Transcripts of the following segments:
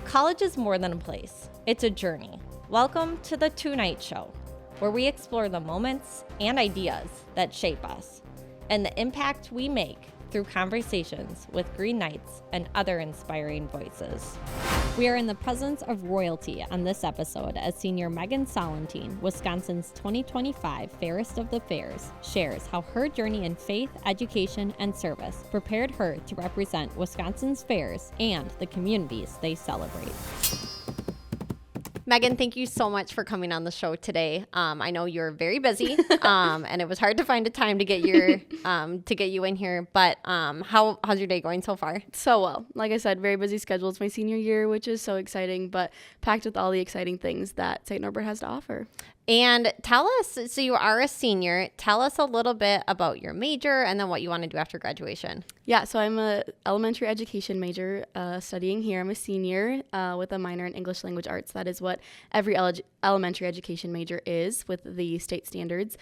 College is more than a place. It's a journey. Welcome to the Two Night Show, where we explore the moments and ideas that shape us and the impact we make through conversations with Green Knights and other inspiring voices. We are in the presence of royalty on this episode as senior Megan Salentine, Wisconsin's 2025 Fairest of the Fairs, shares how her journey in faith, education, and service prepared her to represent Wisconsin's fairs and the communities they celebrate. Megan, thank you so much for coming on the show today. I know you're very busy, and it was hard to find a time to get you in here. But how's your day going so far? So well. Like I said, very busy schedule. It's my senior year, which is so exciting, but packed with all the exciting things that St. Norbert has to offer. And tell us, so you are a senior, tell us a little bit about your major and then what you want to do after graduation. Yeah, so I'm a elementary education major studying here. I'm a senior with a minor in English language arts. That is what every elementary education major is with the state standards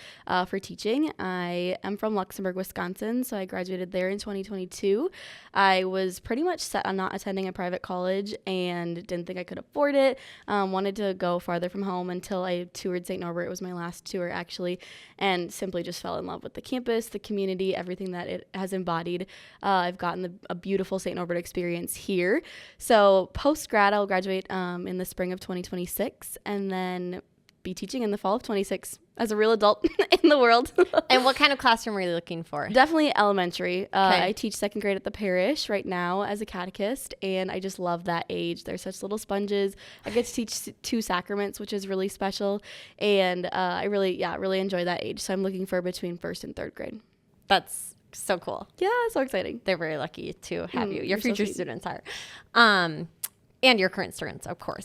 for teaching. I am from Luxembourg, Wisconsin, so I graduated there in 2022. I was pretty much set on not attending a private college and didn't think I could afford it. Wanted to go farther from home until I toured St. Norbert. It was my last tour, actually, and simply just fell in love with the campus, the community, everything that it has embodied. I've gotten a beautiful St. Norbert experience here. So post-grad, I'll graduate in the spring of 2026 and then be teaching in the fall of 26 as a real adult in the world. And what kind of classroom are you looking for? Definitely elementary. Okay. I teach second grade at the parish right now as a catechist, and I just love that age. They're such little sponges. I get to teach 2 sacraments, which is really special, and I really enjoy that age. So I'm looking for between first and third grade. That's so cool. Yeah, so exciting. They're very lucky to have you. Your future so students are. And your current students, of course.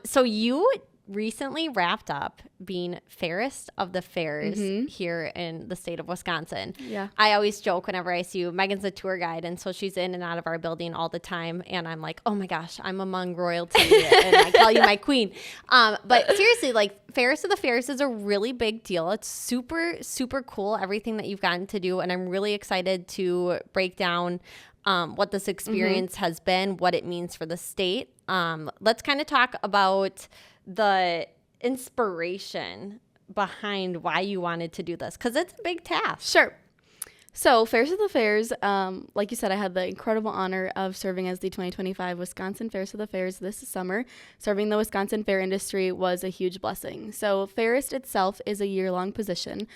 So you recently wrapped up being Fairest of the Fairs here in the state of Wisconsin. Yeah. I always joke whenever I see you, Megan's a tour guide, and so she's in and out of our building all the time, and I'm like, oh my gosh, I'm among royalty, and I call you my queen. But seriously, like, Fairest of the Fairs is a really big deal. It's super, super cool, everything that you've gotten to do, and I'm really excited to break down what this experience has been, what it means for the state. Let's kind of talk about the inspiration behind why you wanted to do this, because it's a big task. Sure. So Fairest of the Fairs, like you said, I had the incredible honor of serving as the 2025 Wisconsin Fairest of the Fairs this summer. Serving the Wisconsin fair industry was a huge blessing. So Fairest itself is a year-long position.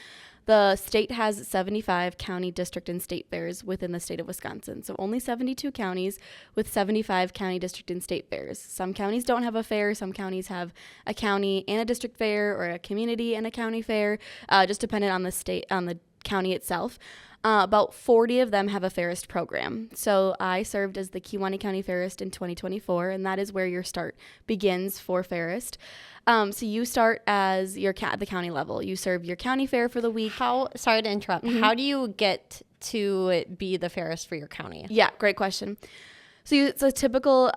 The state has 75 county, district, and state fairs within the state of Wisconsin. So only 72 counties with 75 county, district, and state fairs. Some counties don't have a fair. Some counties have a county and a district fair, or a community and a county fair, just dependent on the county itself. About 40 of them have a Fairest program. So I served as the Kewaunee County Fairest in 2024, and that is where your start begins for Fairest. So you start as the county level. You serve your county fair for the week. Sorry to interrupt. How do you get to be the Fairest for your county? Yeah, great question. So it's a typical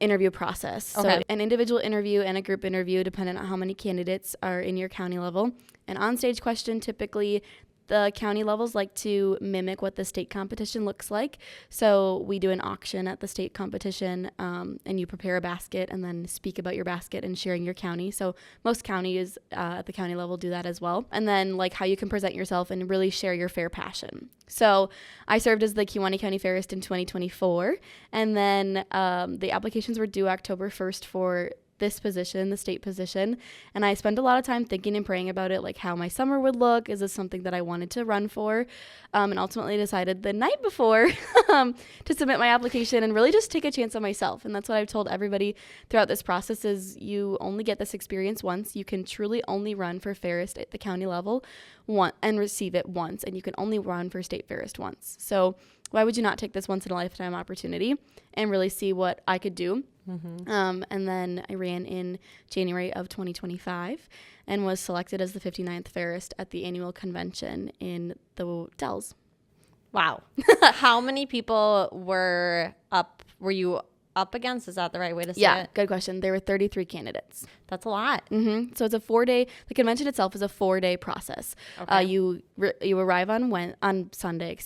interview process. Okay. So an individual interview and a group interview, depending on how many candidates are in your county level. An onstage question, typically the county levels like to mimic what the state competition looks like. So we do an auction at the state competition, and you prepare a basket and then speak about your basket and sharing your county. So most counties at the county level do that as well. And then like how you can present yourself and really share your fair passion. So I served as the Kewaunee County Fairest in 2024. And then the applications were due October 1st for this position, the state position, and I spent a lot of time thinking and praying about it, like how my summer would look. Is this something that I wanted to run for? And ultimately decided the night before to submit my application and really just take a chance on myself. And that's what I've told everybody throughout this process is you only get this experience once. You can truly only run for Fairest at the county level and receive it once, and you can only run for state Fairest once. So why would you not take this once in a lifetime opportunity and really see what I could do? And then I ran in January of 2025 and was selected as the 59th Fairest at the annual convention in the Dells. Wow. How many people were you up against? Is that the right way to say it? Good question. There were 33 candidates. That's a lot. So it's a 4-day. The convention itself is a 4-day process. Okay. You arrive on Sunday,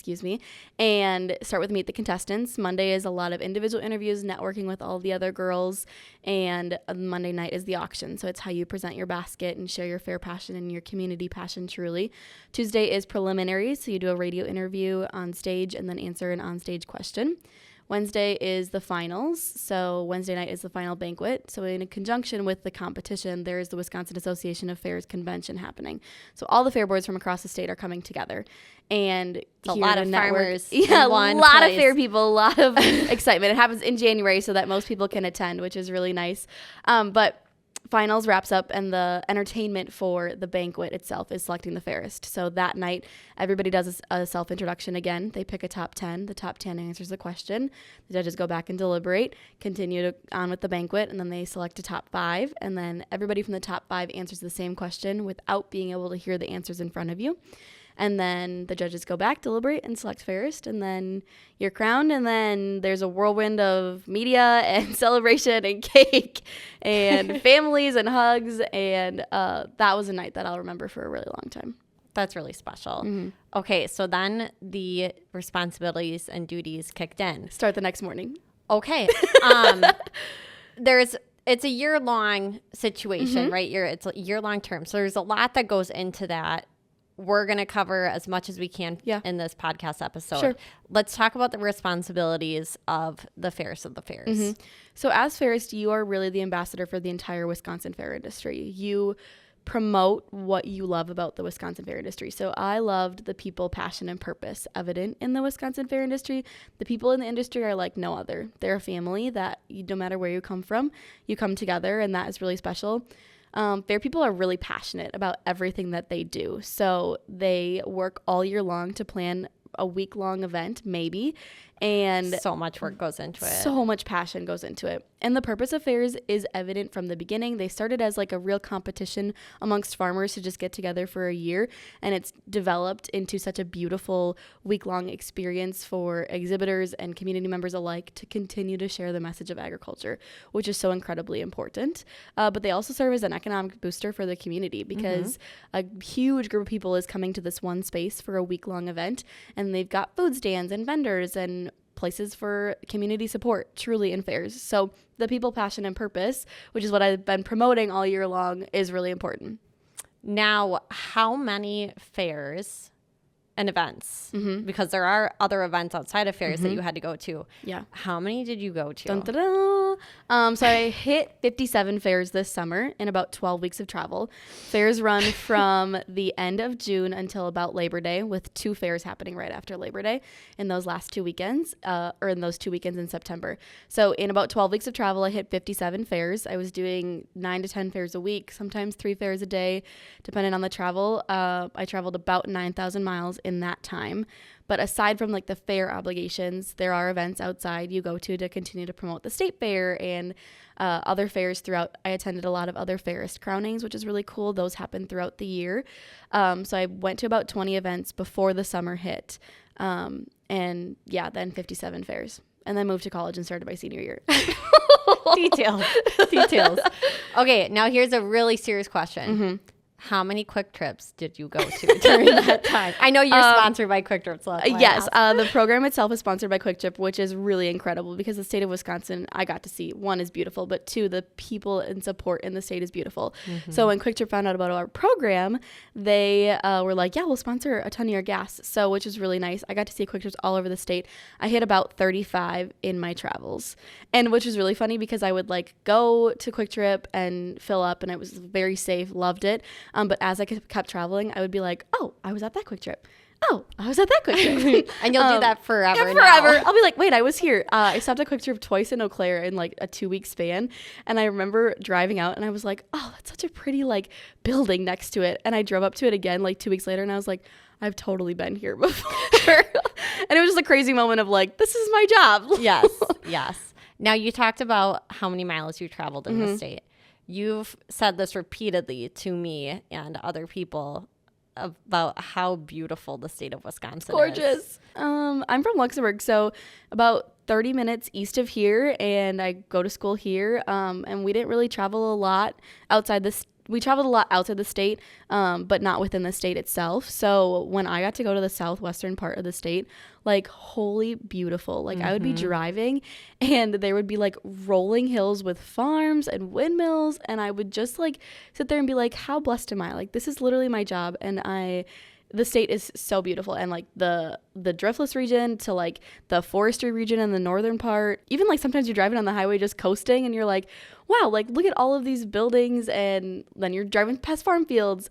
and start with meet the contestants. Monday is a lot of individual interviews, networking with all the other girls, and Monday night is the auction. So it's how you present your basket and share your fair passion and your community passion truly. Tuesday is preliminaries, so you do a radio interview on stage and then answer an on-stage question. Wednesday is the finals. So Wednesday night is the final banquet. So in conjunction with the competition, there is the Wisconsin Association of Fairs convention happening. So all the fair boards from across the state are coming together. And a lot of farmers. Yeah, a lot of fair people, a lot of excitement. It happens in January so that most people can attend, which is really nice. But finals wraps up, and the entertainment for the banquet itself is selecting the fairest. So that night, everybody does a self-introduction again. They pick a top 10. The top 10 answers the question. The judges go back and deliberate, continue on with the banquet, and then they select a top 5. And then everybody from the top 5 answers the same question without being able to hear the answers in front of you. And then the judges go back, deliberate, and select fairest. And then you're crowned. And then there's a whirlwind of media and celebration and cake and families and hugs. And that was a night that I'll remember for a really long time. That's really special. Okay, so then the responsibilities and duties kicked in. Start the next morning. Okay. It's a year-long situation, right? It's a year-long term. So there's a lot that goes into that. We're going to cover as much as we can in this podcast episode. Sure. Let's talk about the responsibilities of the fairest of the fairs. So as fairest, you are really the ambassador for the entire Wisconsin fair industry. You promote what you love about the Wisconsin fair industry. So I loved the people, passion, and purpose evident in the Wisconsin fair industry. The people in the industry are like no other. They're a family that no matter where you come from, you come together, and that is really special. Fair people are really passionate about everything that they do. So they work all year long to plan a week-long event, maybe. And so much work goes into it. So much passion goes into it. And the purpose of fairs is evident from the beginning. They started as like a real competition amongst farmers to just get together for a year. And it's developed into such a beautiful week-long experience for exhibitors and community members alike to continue to share the message of agriculture, which is so incredibly important. But they also serve as an economic booster for the community because a huge group of people is coming to this one space for a week-long event. And they've got food stands and vendors and places for community support truly in fairs. So the people, passion, and purpose, which is what I've been promoting all year long, is really important. Now, how many fairs and events, because there are other events outside of fairs that you had to go to. Yeah. How many did you go to? Dun, dun, dun. So I hit 57 fairs this summer in about 12 weeks of travel. Fairs run from the end of June until about Labor Day, with 2 fairs happening right after Labor Day in those last 2 weekends, or in those 2 weekends in September. So in about 12 weeks of travel, I hit 57 fairs. I was doing 9 to 10 fairs a week, sometimes 3 fairs a day, depending on the travel. I traveled about 9,000 miles in that time. But aside from like the fair obligations, there are events outside you go to continue to promote the state fair and other fairs throughout. I attended a lot of other fairist crownings, which is really cool. Those happen throughout the year. So I went to about 20 events before the summer hit. And then 57 fairs. And then moved to college and started my senior year. Details. Okay, now here's a really serious question. How many Quick Trips did you go to during that time? I know you're sponsored by Quick Trip. So yes, the program itself is sponsored by Quick Trip, which is really incredible because the state of Wisconsin, I got to see, 1, is beautiful, but 2, the people and support in the state is beautiful. So when Quick Trip found out about our program, they were like, yeah, we'll sponsor a ton of your gas, so which is really nice. I got to see Quick Trips all over the state. I hit about 35 in my travels, and which was really funny because I would like go to Quick Trip and fill up, and it was very safe, loved it. But as I kept traveling, I would be like, oh, I was at that Quick Trip. Oh, I was at that Quick Trip. And you'll do that forever. Yeah, forever. I'll be like, wait, I was here. I stopped at Quick Trip twice in Eau Claire in like a 2-week span. And I remember driving out and I was like, oh, that's such a pretty like building next to it. And I drove up to it again like 2 weeks later and I was like, I've totally been here before. And it was just a crazy moment of like, this is my job. Yes. Now you talked about how many miles you traveled in the state. You've said this repeatedly to me and other people about how beautiful the state of Wisconsin is. Gorgeous. I'm from Luxembourg, so about 30 minutes east of here, and I go to school here. And we didn't really travel a lot outside this. We traveled a lot outside the state, but not within the state itself. So when I got to go to the southwestern part of the state, like, holy beautiful. Like, I would be driving, and there would be, like, rolling hills with farms and windmills, and I would just, like, sit there and be like, how blessed am I? Like, this is literally my job, and the state is so beautiful. And, like, the driftless region to, like, the forestry region in the northern part, even, like, sometimes you're driving on the highway just coasting, and you're like, wow, like, look at all of these buildings, and then you're driving past farm fields.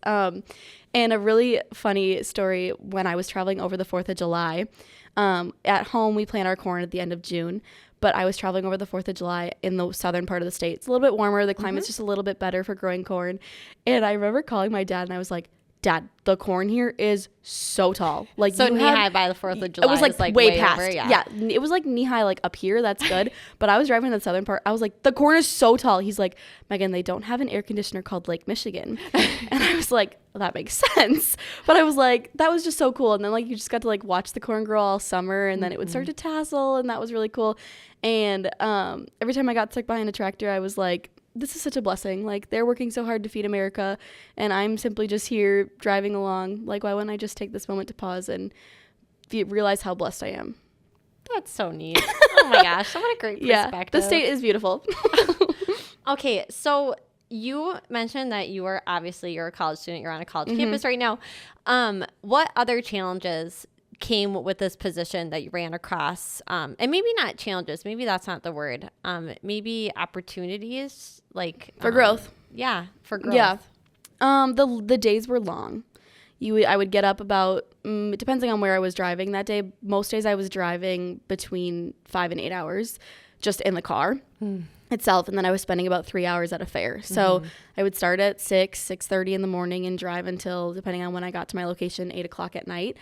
And a really funny story, when I was traveling over the 4th of July, at home we plant our corn at the end of June, but I was traveling over the 4th of July in the southern part of the state. It's a little bit warmer. The climate's just a little bit better for growing corn. And I remember calling my dad, and I was like, Dad, the corn here is so tall. Like, so knee-high by the 4th of July. It was like way past. Over, yeah, it was like knee-high, like up here. That's good. But I was driving to the southern part. I was like, the corn is so tall. He's like, Megan, they don't have an air conditioner called Lake Michigan. And I was like, well, that makes sense. But I was like, that was just so cool. And then, like, you just got to, like, watch the corn grow all summer, and then it would start to tassel, and that was really cool. And every time I got stuck behind a tractor, I was like, this is such a blessing. Like, they're working so hard to feed America, and I'm simply just here driving along. Like, why wouldn't I just take this moment to pause and realize how blessed I am? That's so neat. Oh my gosh, what a great perspective. Yeah, the state is beautiful. Okay, so you mentioned that you're a college student. You're on a college campus right now. What other challenges came with this position that you ran across, and maybe not challenges, maybe that's not the word, maybe opportunities, like for growth? Yeah, for growth. Yeah. The days were long. I would get up about, depending on where I was driving that day. Most days I was driving between 5 and 8 hours just in the car itself, and then I was spending about 3 hours at a fair. So I would start at 6:30 in the morning and drive until, depending on when I got to my location, 8 o'clock at night.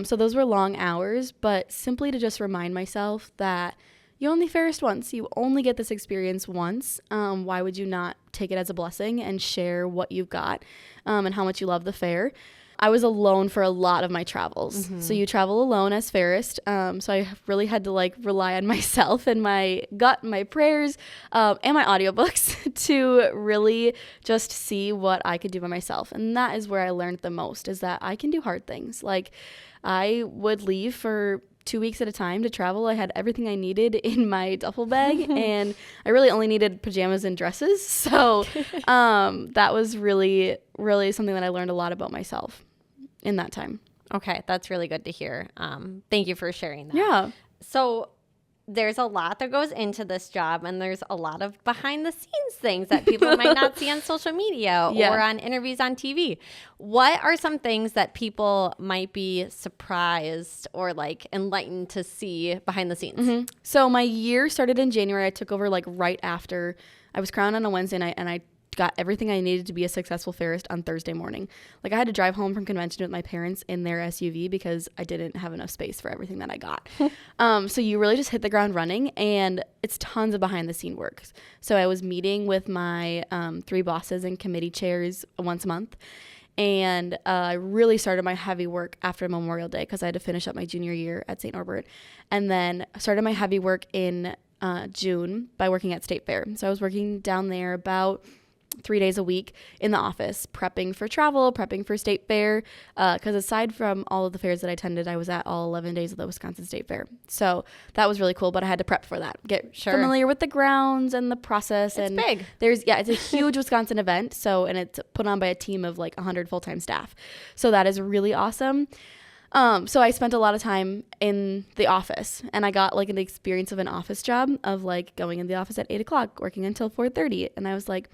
So those were long hours, but simply to just remind myself that you only ferris once. You only get this experience once. Why would you not take it as a blessing and share what you've got, and how much you love the fair? I was alone for a lot of my travels. So you travel alone as fairist. So I really had to, like, rely on myself and my gut, my prayers, and my audiobooks to really just see what I could do by myself. And that is where I learned the most, is that I can do hard things. Like, I would leave for 2 weeks at a time to travel. I had everything I needed in my duffel bag, and I really only needed pajamas and dresses. So that was really, really something that I learned a lot about myself in that time. Okay, that's really good to hear. Thank you for sharing that. Yeah. So there's a lot that goes into this job, and there's a lot of behind the scenes things that people might not see on social media or on interviews on TV. What are some things that people might be surprised or, like, enlightened to see behind the scenes? So my year started in January. I took over, like, right after I was crowned on a Wednesday night, and I got everything I needed to be a successful fairist on Thursday morning. Like, I had to drive home from convention with my parents in their SUV because I didn't have enough space for everything that I got. So you really just hit the ground running, and it's tons of behind the scene work. So I was meeting with my 3 bosses and committee chairs once a month. And I really started my heavy work after Memorial Day because I had to finish up my junior year at St. Norbert. And then started my heavy work in June by working at State Fair. So I was working down there about 3 days a week in the office, prepping for travel, prepping for State Fair, because aside from all of the fairs that I attended, I was at all 11 days of the Wisconsin State Fair. So that was really cool, but I had to prep for that, get familiar with the grounds and the process. It's big. It's a huge Wisconsin event, and it's put on by a team of like 100 full-time staff. So that is really awesome. So I spent a lot of time in the office, and I got like an experience of an office job of like going in the office at 8 o'clock, working until 4:30. And I was like,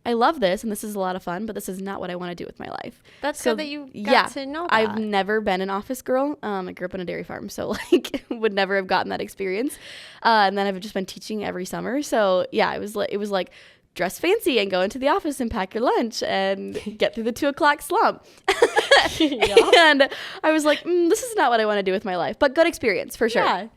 I love this, and this is a lot of fun, but this is not what I want to do with my life. That's good that you got to know that. I've never been an office girl. I grew up on a dairy farm, so like would never have gotten that experience. And then I've just been teaching every summer. So yeah, it was like dress fancy and go into the office and pack your lunch and get through the 2 o'clock slump. And I was like, this is not what I want to do with my life, but good experience for sure. Yeah.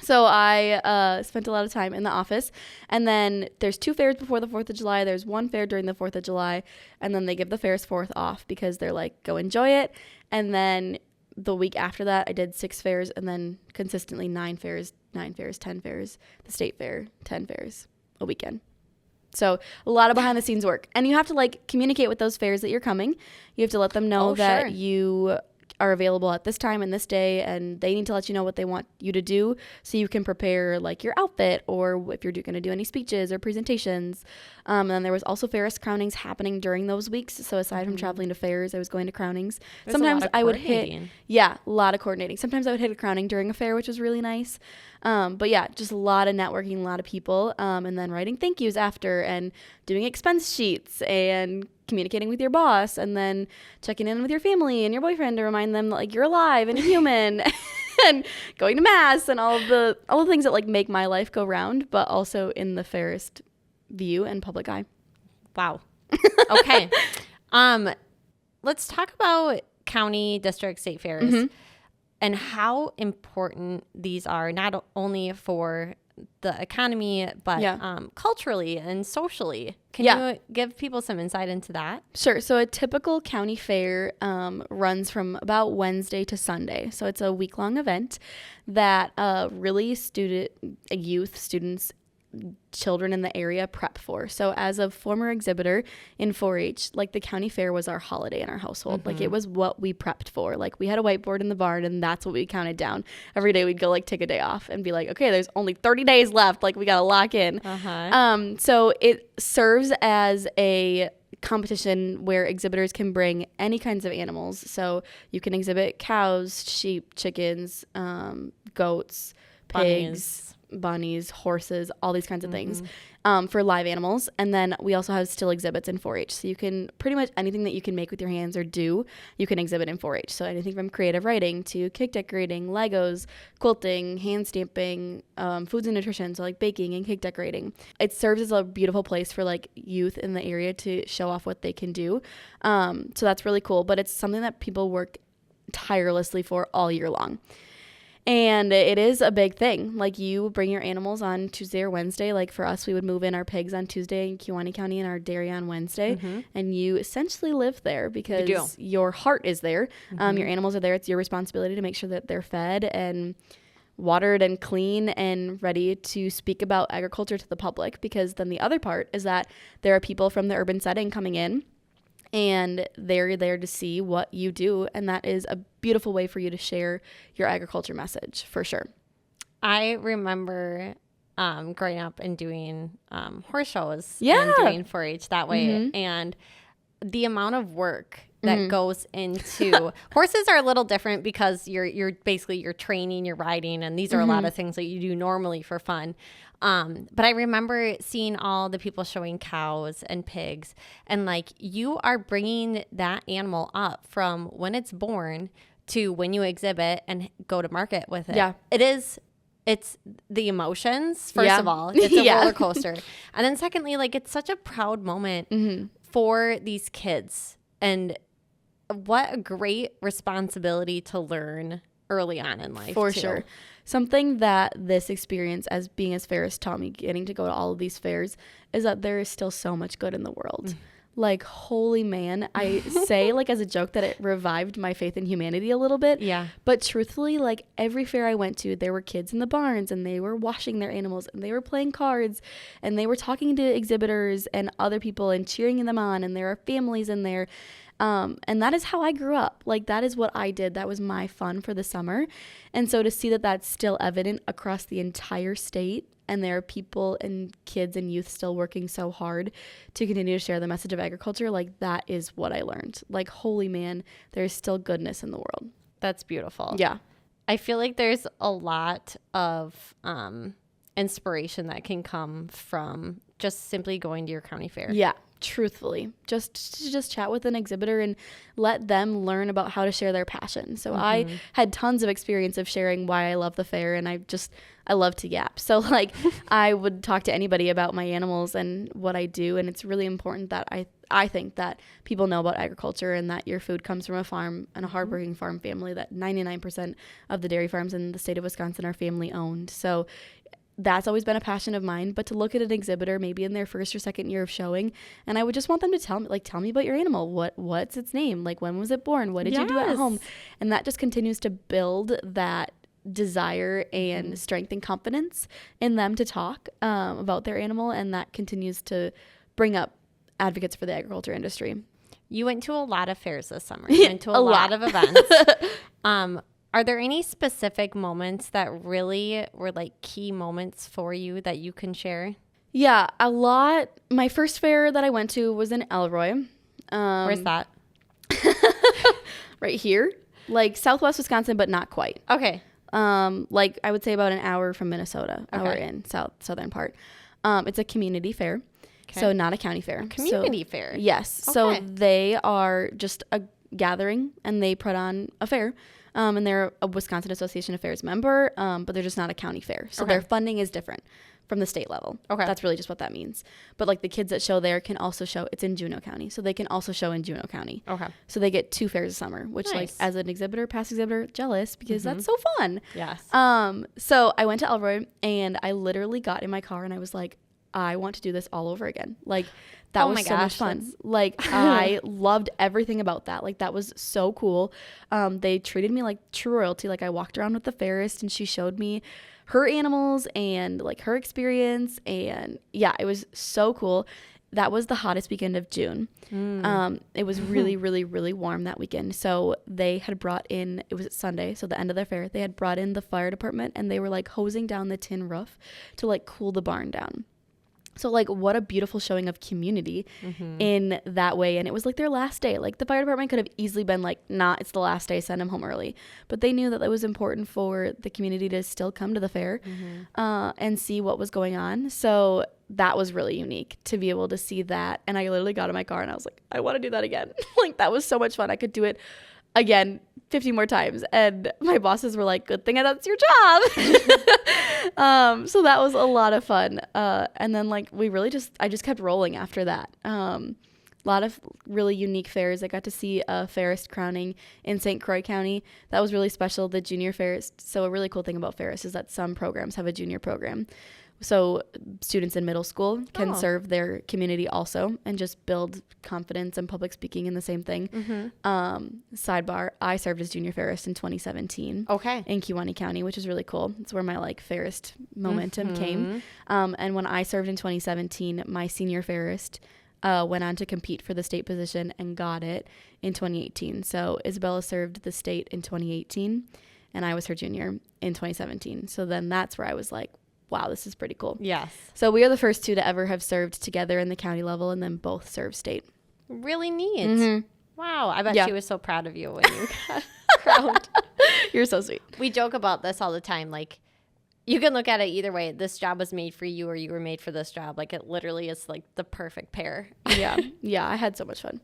So I spent a lot of time in the office, and then there's 2 fairs before the 4th of July. There's 1 fair during the 4th of July, and then they give the fairs 4th off because they're like, go enjoy it. And then the week after that, I did 6 fairs and then consistently 9 fairs 9 fairs, 10 fairs, the state fair, 10 fairs a weekend. So a lot of behind the scenes work. And you have to like communicate with those fairs that you're coming. You have to let them know that you are available at this time and this day, and they need to let you know what they want you to do so you can prepare like your outfit, or if you're going to do any speeches or presentations. And then there was also Ferris crownings happening during those weeks. So aside from traveling to fairs, I was going to crownings. Sometimes I would hit, a lot of coordinating. Sometimes I would hit a crowning during a fair, which was really nice. But yeah, just a lot of networking, a lot of people, and then writing thank yous after, and doing expense sheets, and communicating with your boss, and then checking in with your family and your boyfriend to remind them that like you're alive and human, and going to mass, and all the things that like make my life go round, but also in the fairest view and public eye. Wow. Okay. Let's talk about county, district, state fairs and how important these are, not only for the economy, but culturally and socially. Can you give people some insight into that? Sure. So a typical county fair runs from about Wednesday to Sunday. So it's a week-long event that really students, children in the area prep for. So as a former exhibitor in 4-H, like the county fair was our holiday in our household. Like it was what we prepped for. Like we had a whiteboard in the barn, and that's what we counted down. Every day we'd go like take a day off and be like, okay, there's only 30 days left. Like we got to lock in. So it serves as a competition where exhibitors can bring any kinds of animals. So you can exhibit cows, sheep, chickens, goats, pigs, bunnies, horses, all these kinds of things for live animals. And then we also have still exhibits in 4-H. So you can pretty much anything that you can make with your hands or do, you can exhibit in 4-H. So anything from creative writing to cake decorating, Legos, quilting, hand stamping, foods and nutrition, so like baking and cake decorating. It serves as a beautiful place for like youth in the area to show off what they can do. So that's really cool, but it's something that people work tirelessly for all year long. And it is a big thing. Like you bring your animals on Tuesday or Wednesday. Like for us, we would move in our pigs on Tuesday in Kewaunee County and our dairy on Wednesday. And you essentially live there because your heart is there. Your animals are there. It's your responsibility to make sure that they're fed and watered and clean and ready to speak about agriculture to the public. Because then the other part is that there are people from the urban setting coming in, and they're there to see what you do. And that is a beautiful way for you to share your agriculture message, for sure. I remember growing up and doing horse shows and doing 4-H that way. And the amount of work that goes into horses are a little different because you're basically you're training, you're riding, and these are a lot of things that you do normally for fun. But I remember seeing all the people showing cows and pigs, and like you are bringing that animal up from when it's born to when you exhibit and go to market with it. Yeah. It's the emotions, first of all. It's a roller coaster. And then secondly, like it's such a proud moment for these kids. And what a great responsibility to learn early on in life. For sure. Something that this experience as being as fair has taught me, getting to go to all of these fairs, is that there is still so much good in the world. Like, holy man, I say like as a joke that it revived my faith in humanity a little bit. Yeah. But truthfully, like every fair I went to, there were kids in the barns, and they were washing their animals, and they were playing cards, and they were talking to exhibitors and other people and cheering them on, and there are families in there. And that is how I grew up. Like, that is what I did. That was my fun for the summer. And so to see that that's still evident across the entire state, and there are people and kids and youth still working so hard to continue to share the message of agriculture, like that is what I learned. Like, holy man, there's still goodness in the world. That's beautiful. Yeah. I feel like there's a lot of inspiration that can come from just simply going to your county fair. Yeah. Truthfully, just chat with an exhibitor and let them learn about how to share their passion. So I had tons of experience of sharing why I love the fair, and I love to yap. So like I would talk to anybody about my animals and what I do, and it's really important that I think that people know about agriculture and that your food comes from a farm and a hardworking farm family, that 99% of the dairy farms in the state of Wisconsin are family owned. So that's always been a passion of mine. But to look at an exhibitor maybe in their first or second year of showing, and I would just want them to tell me about your animal. What's its name? Like, when was it born? What did you do at home? And that just continues to build that desire and strength and confidence in them to talk about their animal, and that continues to bring up advocates for the agriculture industry. You went to a lot of fairs this summer. You went to a lot of events. Are there any specific moments that really were like key moments for you that you can share? Yeah, a lot. My first fair that I went to was in Elroy. Where's that? Right here, like southwest Wisconsin, but not quite. Okay. Like I would say about an hour from Minnesota, Okay. hour in southern part. It's a community fair, Okay. so not a county fair. Community fair. Yes. Okay. So they are just a gathering, and they put on a fair. And they're a Wisconsin Association of Fairs member, but they're just not a county fair. So Okay. their funding is different from the state level. Okay. That's really just what that means. But like the kids that show there can also show, it's in Juneau County, so they can also show in Juneau County. Okay. So they get 2 fairs a summer, which like Nice. as an exhibitor, past exhibitor, jealous because that's so fun. Yes. So I went to Elroy, and I literally got in my car and I was like, I want to do this all over again. Like that Oh was my so much gosh, fun. Like I loved everything about that. Like that was so cool. They treated me like true royalty. Like I walked around with the fairist, and she showed me her animals and like her experience. And yeah, it was so cool. That was the hottest weekend of June. It was really, really, really warm that weekend. So they had brought in, it was Sunday, so the end of their fair, they had brought in the fire department, and they were like hosing down the tin roof to like cool the barn down. So like what a beautiful showing of community in that way. And it was like their last day. Like the fire department could have easily been like, nah, it's the last day, send them home early. But they knew that it was important for the community to still come to the fair and see what was going on. So that was really unique to be able to see that. And I literally got in my car and I was like, I want to do that again. Like that was so much fun. I could do it again 50 more times. And my bosses were like, good thing that's your job. So that was a lot of fun. And then like I just kept rolling after that. A lot of really unique fairs. I got to see a fairist crowning in St. Croix County. That was really special. The junior fairist. So a really cool thing about fairists is that some programs have a junior program. So students in middle school can serve their community also and just build confidence and public speaking in the same thing. Sidebar, I served as junior fairist in 2017 in Kewaunee County, which is really cool. It's where my like fairist momentum came. And when I served in 2017, my senior fairist went on to compete for the state position and got it in 2018. So Isabella served the state in 2018 and I was her junior in 2017. So then that's where I was like, wow, this is pretty cool. Yes. So we are the first 2 to ever have served together in the county level and then both serve state. Really neat. Wow. I bet she was so proud of you when you got crowned. You're so sweet. We joke about this all the time. Like, you can look at it either way. This job was made for you or you were made for this job. Like, it literally is like the perfect pair. Yeah. Yeah. I had so much fun.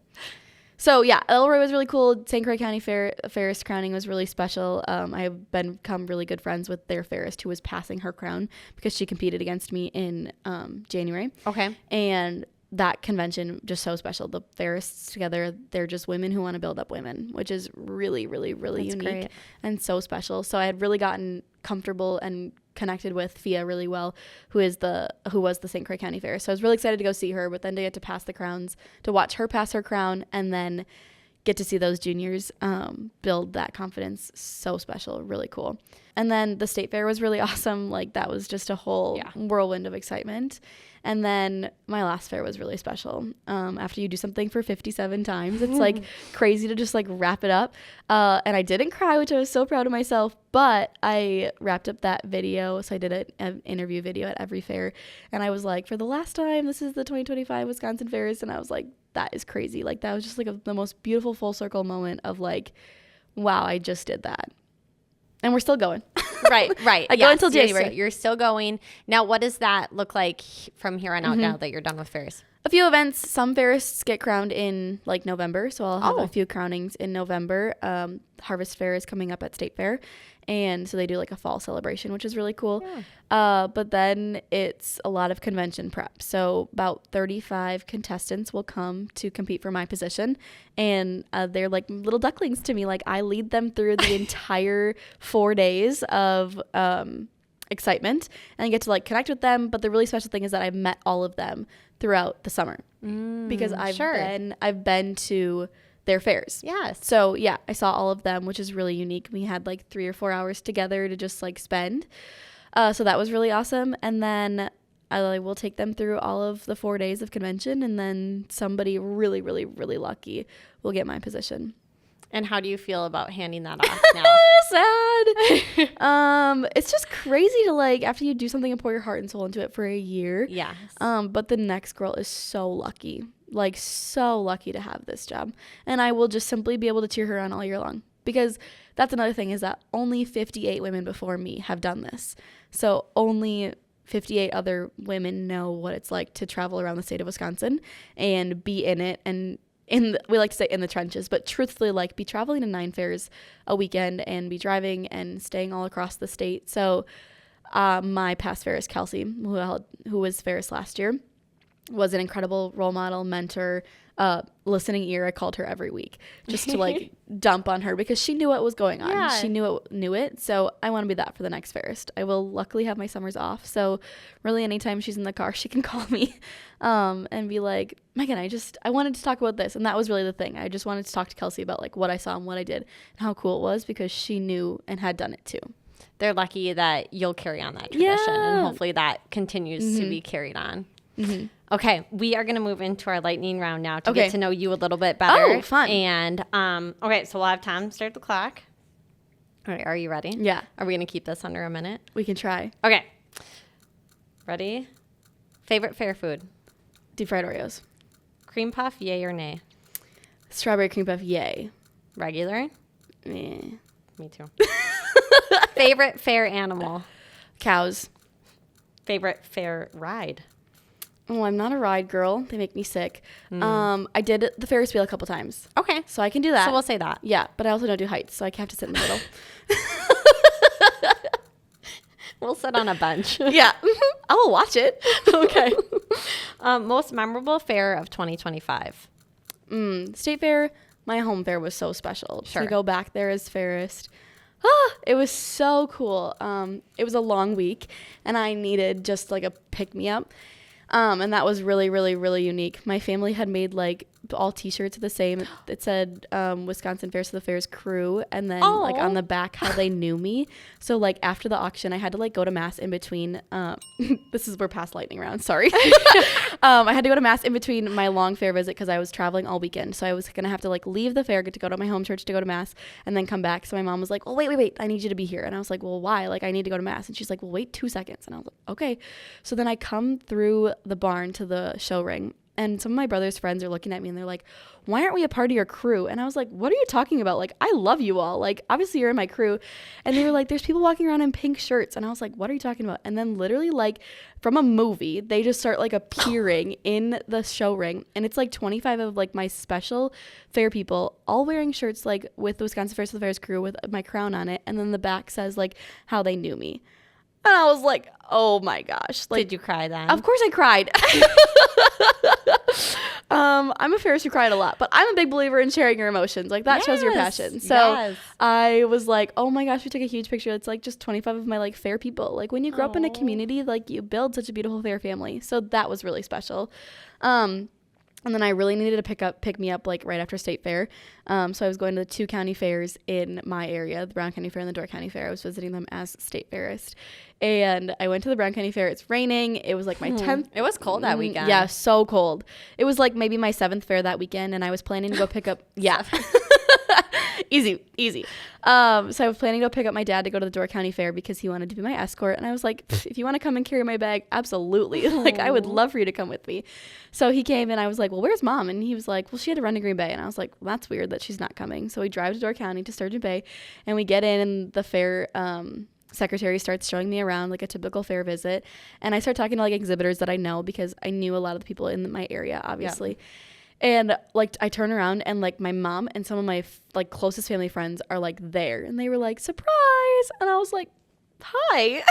So yeah, Elroy was really cool. St. Croix County Fairist crowning was really special. I have become really good friends with their fairist who was passing her crown because she competed against me in January. Okay. And that convention just so special. The fairists together, they're just women who want to build up women, which is really, really, really That's unique great. and so special. So I had really gotten comfortable and connected with Fia really well, who was the St. Croix County Fair. So I was really excited to go see her, but then to get to pass the crowns, to watch her pass her crown, and then get to see those juniors build that confidence. So special, really cool. And then the state fair was really awesome. Like that was just a whole whirlwind of excitement. And then my last fair was really special. After you do something for 57 times, it's like crazy to just like wrap it up. And I didn't cry, which I was so proud of myself, but I wrapped up that video. So I did an interview video at every fair. And I was like, for the last time, this is the 2025 Wisconsin Fairs. And I was like, that is crazy. Like that was just like the most beautiful full circle moment of like, wow, I just did that. And we're still going. Right. I go until January. You're still going. Now, what does that look like from here on out now that you're done with fairs? A few events. Some fairists get crowned in like November. So I'll have a few crownings in November. Harvest Fair is coming up at State Fair. And so they do like a fall celebration, which is really cool. Yeah. But then it's a lot of convention prep. So about 35 contestants will come to compete for my position. And they're like little ducklings to me. Like I lead them through the entire 4 days of excitement. And I get to like connect with them. But the really special thing is that I've met all of them throughout the summer. Because I've been to their fairs. Yes. So yeah, I saw all of them, which is really unique. We had like 3 or 4 hours together to just like spend. So that was really awesome. And then I will take them through all of the 4 days of convention, and then somebody really, really, really lucky will get my position. And how do you feel about handing that off now? Sad. It's just crazy to like, after you do something and pour your heart and soul into it for a year. Yes. But the next girl is so lucky, like so lucky to have this job. And I will just simply be able to cheer her on all year long, because that's another thing, is that only 58 women before me have done this. So only 58 other women know what it's like to travel around the state of Wisconsin and be in it, and we like to say in the trenches, but truthfully, like, be traveling to 9 fairs a weekend and be driving and staying all across the state. So my past fairist, Kelsey, who was fairist last year, was an incredible role model, mentor, listening ear. I called her every week just to like dump on her, because she knew what was going on. Yeah. She knew it. So I want to be that for the next fairist. I will luckily have my summers off. So really anytime she's in the car, she can call me and be like, Megan, I wanted to talk about this. And that was really the thing. I just wanted to talk to Kelsey about like what I saw and what I did and how cool it was, because she knew and had done it too. They're lucky that you'll carry on that tradition, and hopefully that continues to be carried on. Mm-hmm. Okay, we are going to move into our lightning round now to get to know you a little bit better. Oh, fun. And, okay, so we'll have Tom start the clock. All right, are you ready? Yeah. Are we going to keep this under a minute? We can try. Okay. Ready? Favorite fair food? Deep fried Oreos. Cream puff, yay or nay? Strawberry cream puff, yay. Regular? Meh. Me too. Favorite fair animal? Cows. Favorite fair ride? Oh, I'm not a ride girl. They make me sick. I did the Ferris wheel a couple times. Okay. So I can do that. So we'll say that. Yeah, but I also don't do heights, so I have to sit in the middle. We'll sit on a bench. Yeah. I will watch it. Okay. Most memorable fair of 2025? State fair. My home fair was so special. Sure. To go back there as fairist. It was so cool. It was a long week, and I needed just like a pick-me-up. And that was really, really, really unique. My family had made like all t-shirts the same. It said Wisconsin Fairs to the Fairs crew, and then like on the back how they knew me. So like after the auction, I had to like go to mass in between. This is we're past lightning round. Sorry. I had to go to mass in between my long fair visit because I was traveling all weekend. So I was gonna have to like leave the fair, get to go to my home church to go to mass, and then come back. So my mom was like, "Well, wait, I need you to be here." And I was like, "Well, why? Like I need to go to mass." And she's like, "Well, wait 2 seconds." And I was like, "Okay." So then I come through the barn to the show ring, and some of my brother's friends are looking at me and they're like, "Why aren't we a part of your crew?" And I was like, "What are you talking about? Like, I love you all. Like, obviously you're in my crew." And they were like, "There's people walking around in pink shirts." And I was like, "What are you talking about?" And then literally like from a movie, they just start like appearing in the show ring. And it's like 25 of like my special fair people all wearing shirts like with the Wisconsin Fairs to the Fairs crew with my crown on it. And then the back says like how they knew me. And I was like, oh my gosh. Like, did you cry then? Of course I cried. I'm a Ferris who cried a lot, but I'm a big believer in sharing your emotions. Like that shows your passion. So I was like, oh my gosh, we took a huge picture. It's like just 25 of my like fair people. Like when you grow up in a community, like you build such a beautiful fair family. So that was really special. And then I really needed to pick me up like right after state fair. So I was going to the 2 county fairs in my area, the Brown County Fair and the Door County Fair. I was visiting them as state fairist. And I went to the Brown County Fair. It's raining. It was like my 10th. It was cold that weekend. Yeah, so cold. It was like maybe my 7th fair that weekend, and I was planning to go pick up. Yeah. Easy. So I was planning to go pick up my dad to go to the Door County Fair because he wanted to be my escort. And I was like, if you want to come and carry my bag, absolutely. Like, I would love for you to come with me. So he came and I was like, well, where's mom? And he was like, well, she had to run to Green Bay. And I was like, well, that's weird that she's not coming. So we drive to Door County to Sturgeon Bay, and we get in, and the fair secretary starts showing me around like a typical fair visit. And I start talking to like exhibitors that I know because I knew a lot of the people in my area, obviously. Yeah. And like I turn around and like my mom and some of my like closest family friends are like there, and they were like, surprise. And I was like, hi.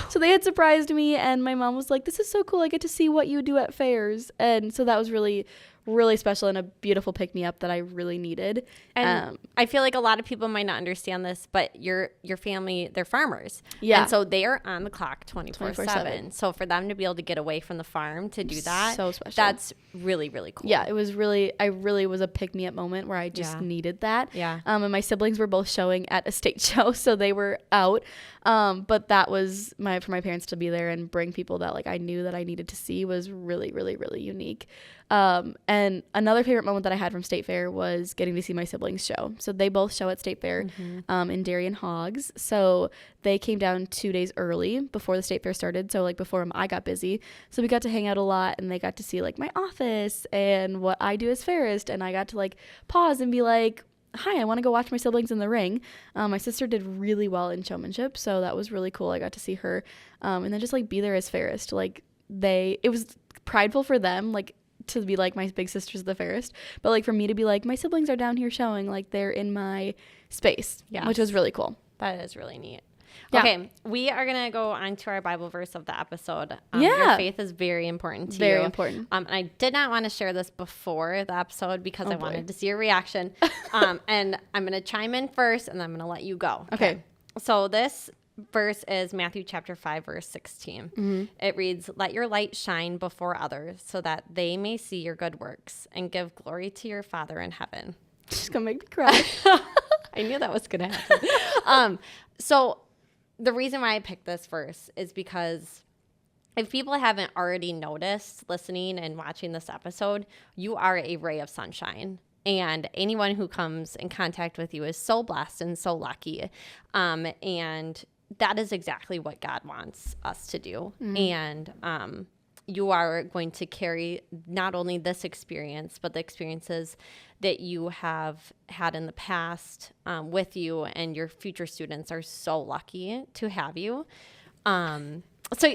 So they had surprised me, and my mom was like, this is so cool. I get to see what you do at fairs. And so that was really, really special and a beautiful pick-me-up that I really needed. And I feel like a lot of people might not understand this, but your family, they're farmers. Yeah. And so they are on the clock 24/7. So for them to be able to get away from the farm to do that, so special. that's really, really cool. Yeah, it was really, I really was a pick-me-up moment where I just needed that. Yeah. And my siblings were both showing at a state show, so they were out. But that was for my parents to be there and bring people that like I knew that I needed to see was really, really, really unique. And another favorite moment that I had from State Fair was getting to see my siblings show. So they both show at State Fair in Darien Hogs. So they came down 2 days early before the State Fair started. So like before I got busy. So we got to hang out a lot and they got to see like my office and what I do as fairist. And I got to like pause and be like, hi, I want to go watch my siblings in the ring. My sister did really well in showmanship. So that was really cool. I got to see her and then just like be there as fairist. Like it was prideful for them. Like, to be like my big sister's the fairest, but like for me to be like my siblings are down here showing, like they're in my space, which was really cool. That is really neat. Yeah. Okay, we are gonna go on to our Bible verse of the episode. Your faith is very important to you. Very important. And I did not want to share this before the episode because I wanted to see your reaction. And I'm gonna chime in first, and then I'm gonna let you go. Okay. So this verse is Matthew chapter 5, verse 16. It reads, "Let your light shine before others so that they may see your good works and give glory to your Father in heaven." She's going to make me cry. I knew that was going to happen. So the reason why I picked this verse is because if people haven't already noticed listening and watching this episode, you are a ray of sunshine. And anyone who comes in contact with you is so blessed and so lucky. And that is exactly what God wants us to do. And you are going to carry not only this experience, but the experiences that you have had in the past with you, and your future students are so lucky to have you. So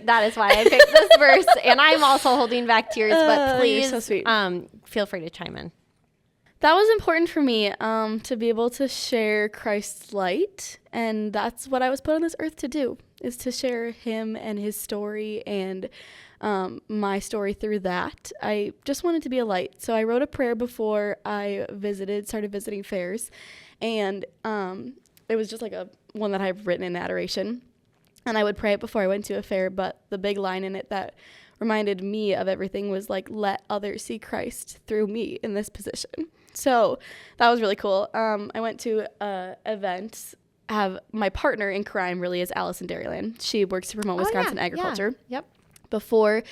that is why I picked this verse. And I'm also holding back tears, but please so sweet. Feel free to chime in. That was important for me to be able to share Christ's light. And that's what I was put on this earth to do, is to share him and his story and my story through that. I just wanted to be a light. So I wrote a prayer before I started visiting fairs. And it was just like one that I've written in adoration. And I would pray it before I went to a fair. But the big line in it that reminded me of everything was like, let others see Christ through me in this position. So that was really cool. I went to an event. Have my partner in crime really is Alice in Dairyland. She works to promote Wisconsin agriculture. Yeah. Yep. Before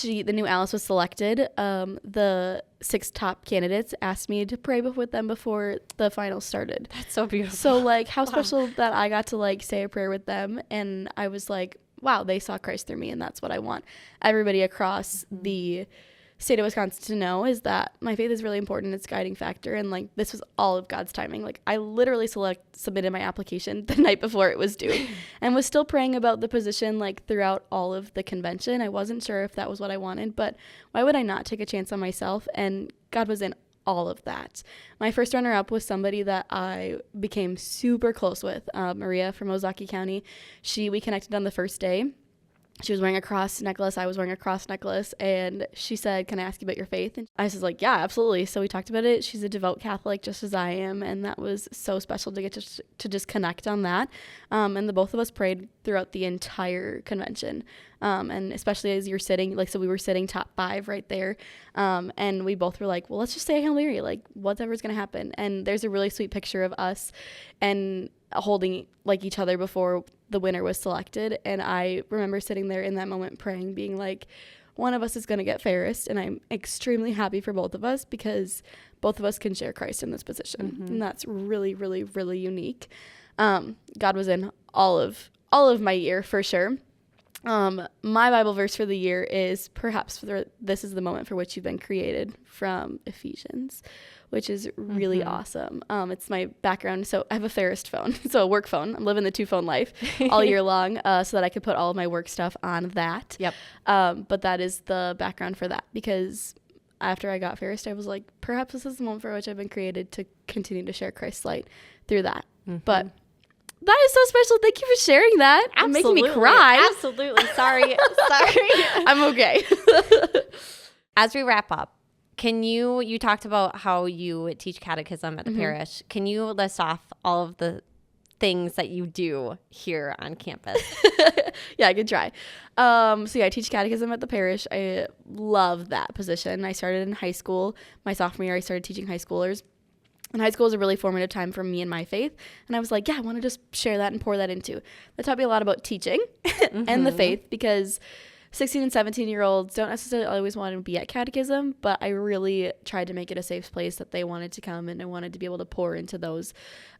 the new Alice was selected, the 6 top candidates asked me to pray with them before the finals started. That's so beautiful. So like how special that I got to like say a prayer with them, and I was like, wow, they saw Christ through me, and that's what I want everybody across the state of Wisconsin to know, is that my faith is really important. It's a guiding factor. And like, this was all of God's timing. Like, I literally submitted my application the night before it was due and was still praying about the position like throughout all of the convention. I wasn't sure if that was what I wanted, but why would I not take a chance on myself? And God was in all of that. My first runner-up was somebody that I became super close with, Maria from Ozaukee County. We connected on the first day. She was wearing a cross necklace. I was wearing a cross necklace. And she said, "Can I ask you about your faith?" And I was like, yeah, absolutely. So we talked about it. She's a devout Catholic, just as I am. And that was so special to get to just connect on that. And the both of us prayed throughout the entire convention. And especially as you're sitting, like, so we were sitting top 5 right there. And we both were like, well, let's just say Hail Mary, like, whatever's going to happen. And there's a really sweet picture of us and holding like each other before the winner was selected. And I remember sitting there in that moment praying, being like, one of us is going to get fairest. And I'm extremely happy for both of us, because both of us can share Christ in this position. And that's really, really, really unique. God was in all of my year for sure. My Bible verse for the year is perhaps this is the moment for which you've been created, from Ephesians, which is really awesome. It's my background. So I have a Fairest phone, so a work phone. I'm living the 2-phone life all year long, so that I could put all of my work stuff on that. Yep. But that is the background for that, because after I got Fairest, I was like, perhaps this is the moment for which I've been created to continue to share Christ's light through that. But that is so special. Thank you for sharing that. Absolutely. You're making me cry. Absolutely. Sorry. I'm okay. As we wrap up, you talked about how you teach catechism at the parish. Can you list off all of the things that you do here on campus? Yeah, I could try. I teach catechism at the parish. I love that position. I started in high school. My sophomore year, I started teaching high schoolers. And high school is a really formative time for me and my faith. And I was like, yeah, I want to just share that and pour that into. That taught me a lot about teaching and the faith, because 16 and 17-year-olds don't necessarily always want to be at catechism, but I really tried to make it a safe place that they wanted to come, and I wanted to be able to pour into those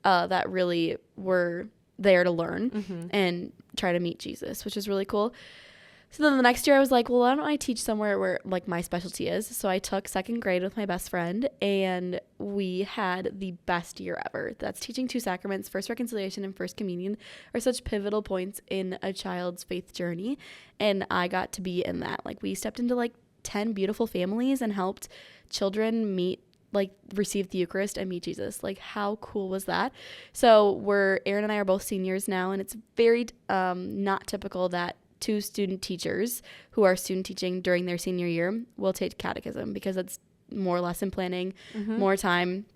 that really were there to learn and try to meet Jesus, which is really cool. So then the next year I was like, well, why don't I teach somewhere where like my specialty is? So I took second grade with my best friend, and we had the best year ever. That's teaching 2 sacraments. First reconciliation and first communion are such pivotal points in a child's faith journey. And I got to be in that. Like, we stepped into like 10 beautiful families and helped children receive the Eucharist and meet Jesus. Like, how cool was that? So Aaron and I are both seniors now, and it's very not typical that 2 student teachers who are student teaching during their senior year will take catechism, because it's more lesson planning, more time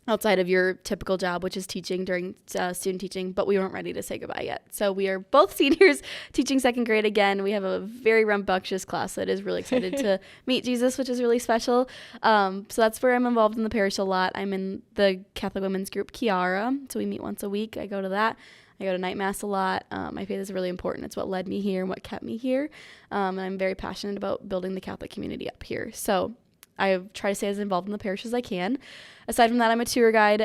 outside of your typical job, which is teaching during student teaching. But we weren't ready to say goodbye yet. So we are both seniors teaching second grade again. We have a very rambunctious class that is really excited to meet Jesus, which is really special. So that's where I'm involved in the parish a lot. I'm in the Catholic women's group, Chiara. So we meet once a week. I go to that. I go to night mass a lot. My faith is really important. It's what led me here and what kept me here. And I'm very passionate about building the Catholic community up here. So I try to stay as involved in the parish as I can. Aside from that, I'm a tour guide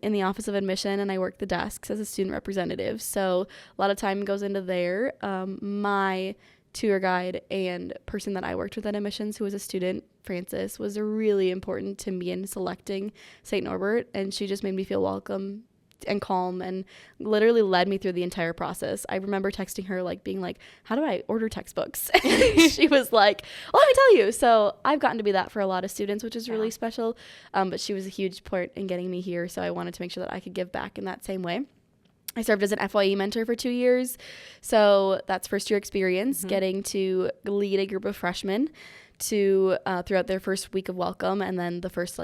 in the Office of Admission, and I work the desks as a student representative. So a lot of time goes into there. My tour guide and person that I worked with at admissions, who was a student, Frances, was really important to me in selecting St. Norbert, and she just made me feel welcome and calm, and literally led me through the entire process. I remember texting her, like, being like, how do I order textbooks? She was like, well, let me tell you. So I've gotten to be that for a lot of students, which is really special. But she was a huge part in getting me here. So I wanted to make sure that I could give back in that same way. I served as an FYE mentor for 2 years. So that's first year experience, getting to lead a group of freshmen to throughout their first week of welcome, and then the first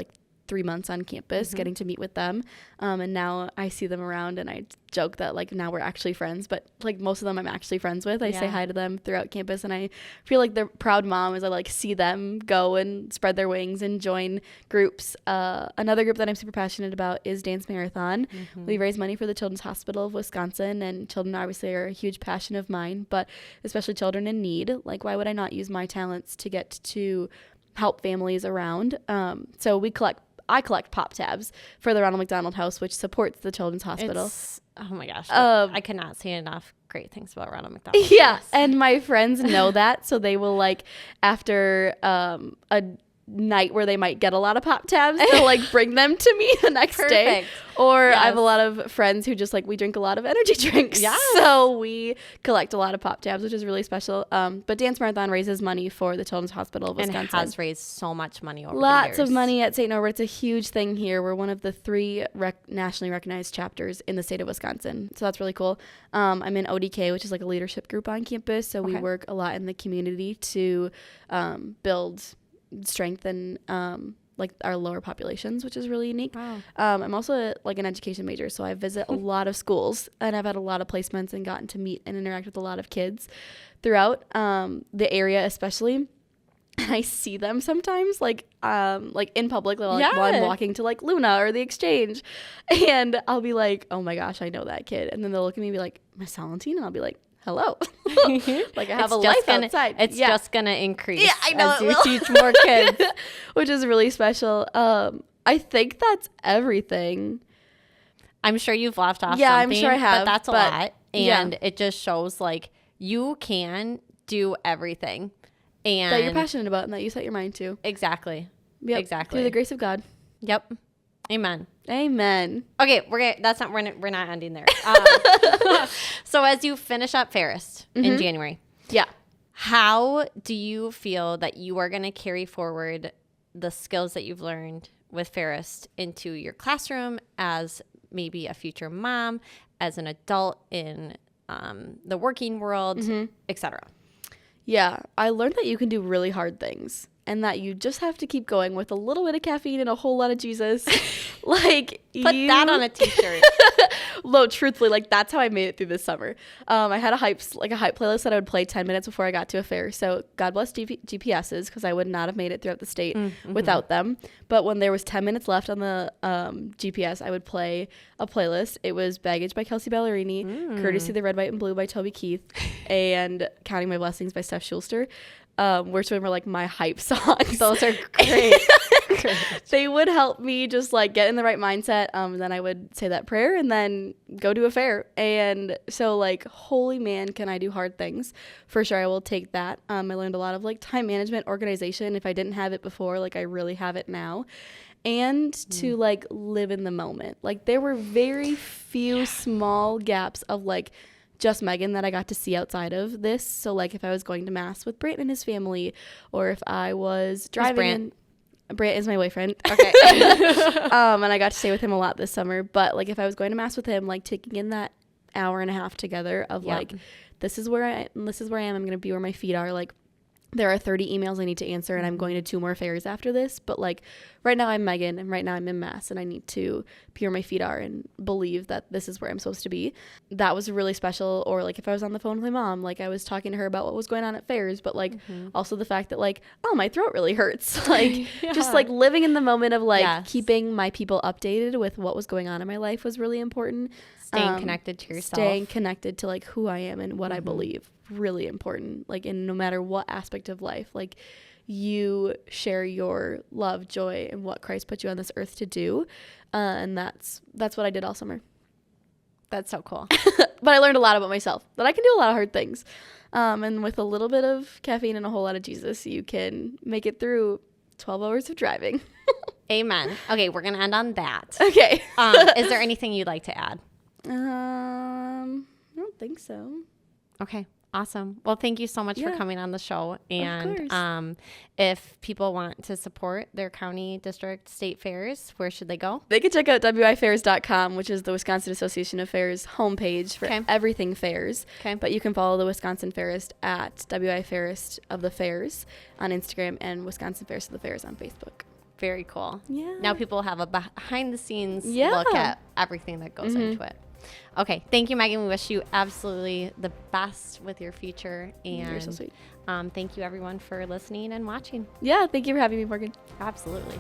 3 months on campus, getting to meet with them. And now I see them around, and I joke that now we're actually friends, but most of them I'm actually friends with. I say hi to them throughout campus, and I feel like the proud mom as I see them go and spread their wings and join groups. Another group that I'm super passionate about is Dance Marathon. We raise money for the Children's Hospital of Wisconsin, and children obviously are a huge passion of mine, but especially children in need. Why would I not use my talents to get to help families around? So I collect pop tabs for the Ronald McDonald House, which supports the Children's Hospital. Oh my gosh. I cannot say enough great things about Ronald McDonald. Yeah. And my friends know that. So they will after a night where they might get a lot of pop tabs, they'll bring them to me the next day. Or I have a lot of friends who just we drink a lot of energy drinks. Yeah. So we collect a lot of pop tabs, which is really special. But Dance Marathon raises money for the Children's Hospital of Wisconsin. And has raised so much money over Lots the years. of money at St. Norbert. It's a huge thing here. We're one of the 3 nationally recognized chapters in the state of Wisconsin. So that's really cool. I'm in ODK, which is a leadership group on campus. So we work a lot in the community to build strength and our lower populations, which is really unique. Wow. I'm also an education major, so I visit a lot of schools, and I've had a lot of placements and gotten to meet and interact with a lot of kids throughout the area, especially. And I see them sometimes in public while I'm walking to Luna or the Exchange, and I'll be like, oh my gosh, I know that kid. And then they'll look at me and be like, Miss Salentine? And I'll be like, hello. I have a life outside. It's just going to increase I know as you teach more kids. Which is really special. I think that's everything. I'm sure you've left off something. I'm sure I have. But that's a lot. And it just shows you can do everything. And that you're passionate about and that you set your mind to. Exactly. Yep. Exactly. Through the grace of God. Yep. Amen. Okay, we're not ending there. So as you finish up Ferris in January, how do you feel that you are going to carry forward the skills that you've learned with Ferris into your classroom as maybe a future mom, as an adult in the working world, etc.? Yeah, I learned that you can do really hard things. and that you just have to keep going with a little bit of caffeine and a whole lot of Jesus. Like, Put that on a t-shirt. No, truthfully, like, that's how I made it through this summer. I had a hype playlist that I would play 10 minutes before I got to a fair. So God bless GPSs, because I would not have made it throughout the state without them. But when there was 10 minutes left on the GPS, I would play a playlist. It was Baggage by Kelsey Ballerini, Courtesy the Red, White, and Blue by Toby Keith, and Counting My Blessings by Steph Schulster. Which were like my hype songs. Those are great. They would help me just like get in the right mindset. And then I would say that prayer and then go to a fair. And so like, holy man, can I do hard things? For sure, I will take that. I learned a lot of like time management, organization. If I didn't have it before, like I really have it now. And to like live in the moment. Like there were very few small gaps of like just Megan that I got to see outside of this. So like if I was going to mass with Brant and his family, or if I was driving. Brant is my boyfriend. Okay. And I got to stay with him a lot this summer. But like if I was going to mass with him, like taking in that hour and a half together of like, this is where I am. I'm going to be where my feet are. Like there are 30 emails I need to answer, and I'm going to 2 more fairs after this. But like right now I'm Megan, and right now I'm in mass, and I need to be where my feet are and believe that this is where I'm supposed to be. That was really special. Or like if I was on the phone with my mom, like I was talking to her about what was going on at fairs, but like also the fact that like, oh, my throat really hurts. Like just like living in the moment of like keeping my people updated with what was going on in my life was really important. Staying connected to yourself. Staying connected to like who I am and what I believe. Really important. Like in no matter what aspect of life, like you share your love, joy, and what Christ put you on this earth to do. And that's what I did all summer. That's so cool. But I learned a lot about myself, that I can do a lot of hard things. And with a little bit of caffeine and a whole lot of Jesus, you can make it through 12 hours of driving. Amen. Okay, we're going to end on that. Okay. Is there anything you'd like to add? I don't think so. Okay. Awesome. Well, thank you so much for coming on the show. And of course. If people want to support their county, district, state fairs, where should they go? They can check out wifairs.com, which is the Wisconsin Association of Fairs homepage for everything fairs. Okay. But you can follow the Wisconsin Fairist at WI Fairist of the Fairs on Instagram and Wisconsin Fairist of the Fairs on Facebook. Very cool. Yeah. Now people have a behind the scenes look at everything that goes into it. Okay. Thank you, Megan. We wish you absolutely the best with your future. And you're so sweet. Thank you, everyone, for listening and watching. Yeah. Thank you for having me, Morgan. Absolutely.